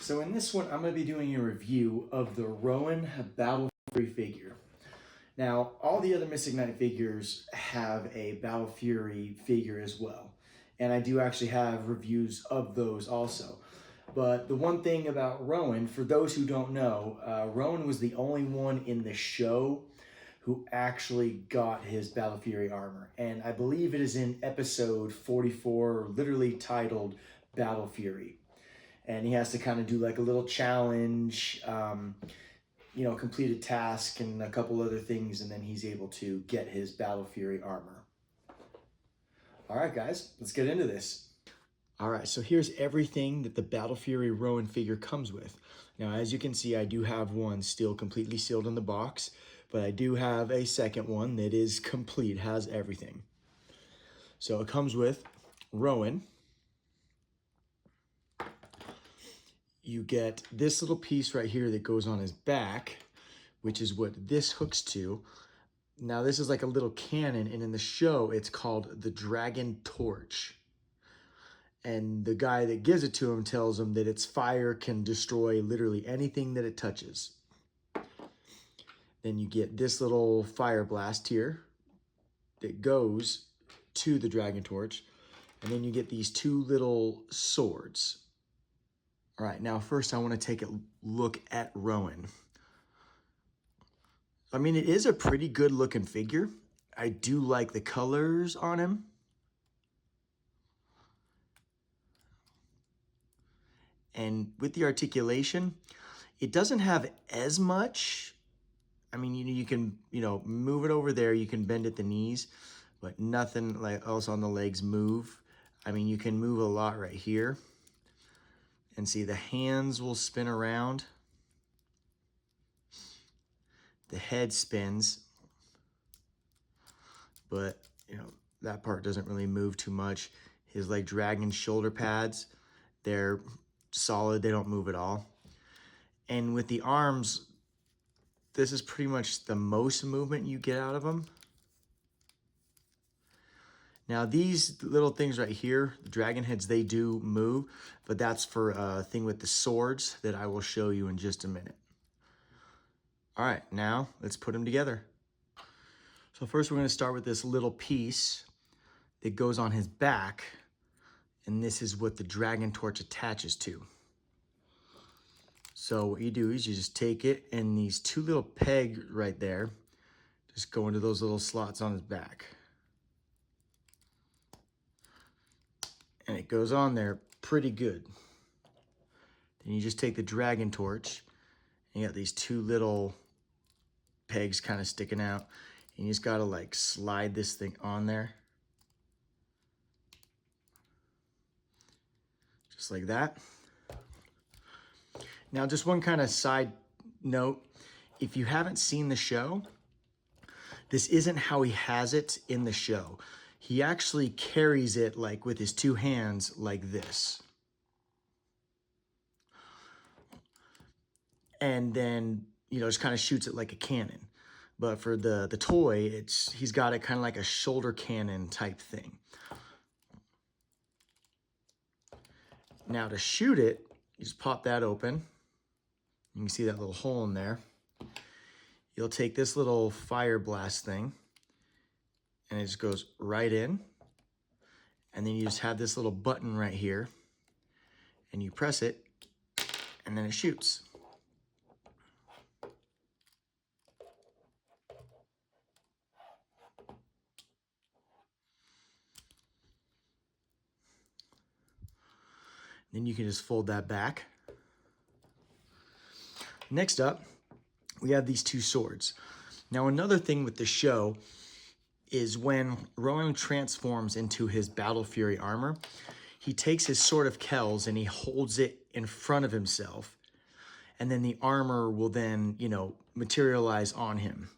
So in this one, I'm going to be doing a review of the ROHAN Battle Fury figure. Now, all the other Mystic Knight figures have a Battle Fury figure as well. And I do actually have reviews of those also. But the one thing about Rowan, for those who don't know, Rowan was the only one in the show who actually got his Battle Fury armor. And I believe it is in episode 44, literally titled Battle Fury. And he has to kind of do like a little challenge, complete a task and a couple other things, and then he's able to get his Battle Fury armor. All right, guys, let's get into this. All right, so here's everything that the Battle Fury Rowan figure comes with. Now, as you can see, I do have one still completely sealed in the box, but I do have a second one that is complete, has everything. So it comes with Rowan. You get this little piece right here that goes on his back, which is what this hooks to. Now this is like a little cannon, and in the show it's called the Dragon Torch. And the guy that gives it to him tells him that its fire can destroy literally anything that it touches. Then you get this little fire blast here that goes to the Dragon Torch. And then you get these two little swords. All right, now first I want to take a look at Rowan. I mean, it is a pretty good looking figure. I do like the colors on him. And with the articulation, it doesn't have as much. I mean, you can, move it over there. You can bend at the knees, but nothing like else on the legs move. I mean, you can move a lot right here. And see, the hands will spin around. The head spins, but, that part doesn't really move too much. His like dragon shoulder pads, they're solid. They don't move at all. And with the arms, this is pretty much the most movement you get out of them. Now these little things right here, the dragon heads, they do move, but that's for a thing with the swords that I will show you in just a minute. All right, now let's put them together. So first we're going to start with this little piece that goes on his back, and this is what the Dragon Torch attaches to. So what you do is you just take it, and these two little pegs right there just go into those little slots on his back. And it goes on there pretty good. Then you just take the Dragon Torch, and you got these two little pegs kind of sticking out, and you just gotta like slide this thing on there. Just like that. Now, just one kind of side note, if you haven't seen the show, this isn't how he has it in the show. He actually carries it like with his two hands like this. And then, just kind of shoots it like a cannon. But for the toy, he's got it kind of like a shoulder cannon type thing. Now to shoot it, you just pop that open. You can see that little hole in there. You'll take this little fire blast thing, and it just goes right in. And then you just have this little button right here, and you press it, and then it shoots. Then you can just fold that back. Next up, we have these two swords. Now, another thing with the show is when Rowan transforms into his Battle Fury armor, he takes his Sword of Kells and he holds it in front of himself. And then the armor will then, materialize on him.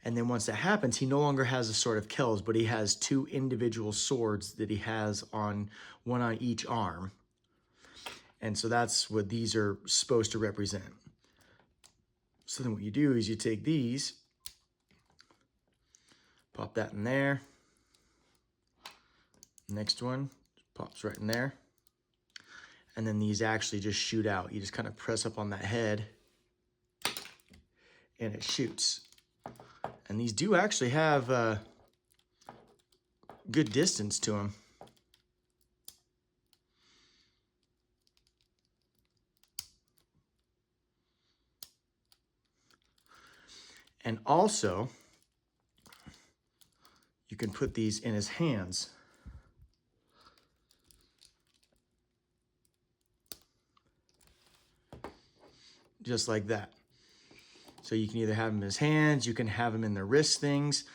And then once that happens, he no longer has a Sword of Kells, but he has two individual swords that he has on one on each arm. And so that's what these are supposed to represent. So then what you do is you take these, pop that in there. Next one pops right in there. and then these actually just shoot out. You just kind of press up on that head and it shoots. And these do actually have good distance to them. And also, you can put these in his hands. Just like that. So you can either have him in his hands, you can have him in the wrist things,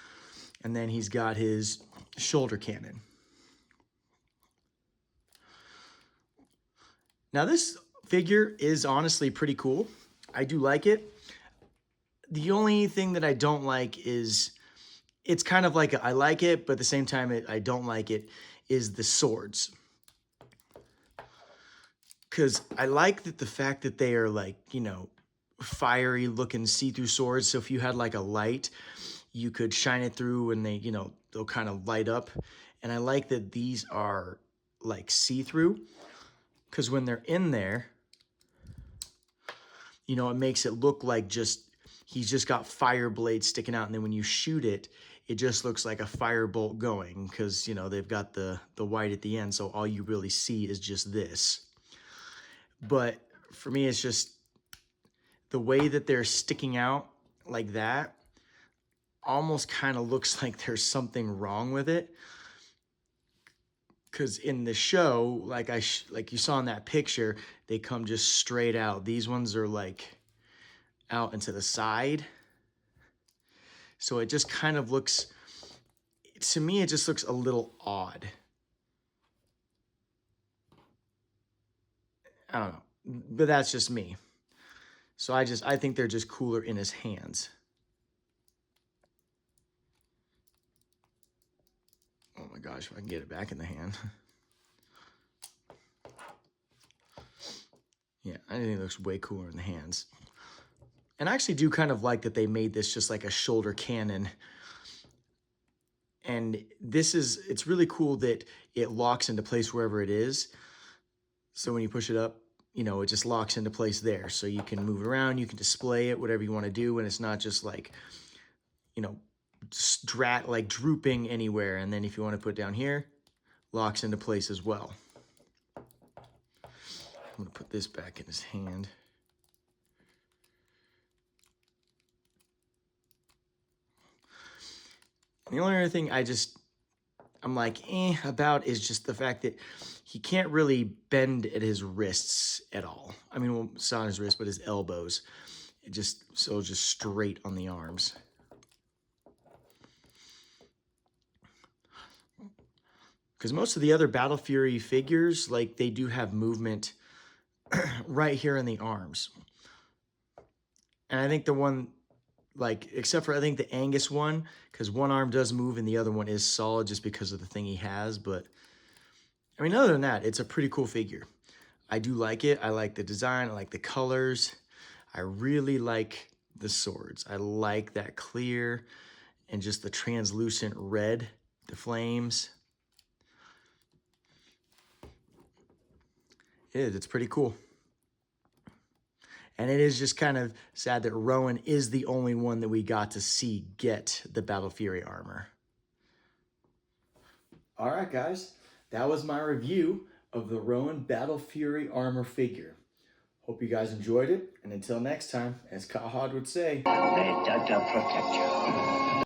and then he's got his shoulder cannon. Now this figure is honestly pretty cool. I do like it. The only thing that I don't like is, it's kind of like I like it, but at the same time I don't like it, is the swords. Because I like that the fact that they are like, you know, fiery looking see-through swords. So if you had like a light, you could shine it through and they, you know, they'll kind of light up. And I like that these are like see-through, because when they're in there, you know, it makes it look like just, he's just got fire blades sticking out. And then when you shoot it, it just looks like a firebolt going, because, you know, they've got the white at the end. So all you really see is just this. But for me, it's just the way that they're sticking out like that almost kind of looks like there's something wrong with it. Because in the show, like like you saw in that picture, they come just straight out. These ones are like out into the side. So it just kind of looks, to me, it just looks a little odd. I don't know, but that's just me. So I think they're just cooler in his hands. Oh my gosh, if I can get it back in the hand. Yeah, I think it looks way cooler in the hands. And I actually do kind of like that they made this just like a shoulder cannon. And this is, it's really cool that it locks into place wherever it is. So when you push it up, you know, it just locks into place there. So you can move it around, you can display it, whatever you want to do. And it's not just like, you know, like drooping anywhere. And then if you want to put it down here, locks into place as well. I'm going to put this back in his hand. The only other thing I'm like, about is just the fact that he can't really bend at his wrists at all. I mean, well, it's not his wrist, but his elbows. Just straight on the arms. Because most of the other Battle Fury figures, like, they do have movement right here in the arms. And I think the one, like, except for I think the Angus one, because one arm does move and the other one is solid just because of the thing he has. But I mean, other than that, it's a pretty cool figure. I do like it. I like the design. I like the colors. I really like the swords. I like that clear and just the translucent red, the flames. It's pretty cool. And it is just kind of sad that Rohan is the only one that we got to see get the Battle Fury armor. All right, guys. That was my review of the Rohan Battle Fury armor figure. Hope you guys enjoyed it. And until next time, as Kahad would say, may Dada protect you.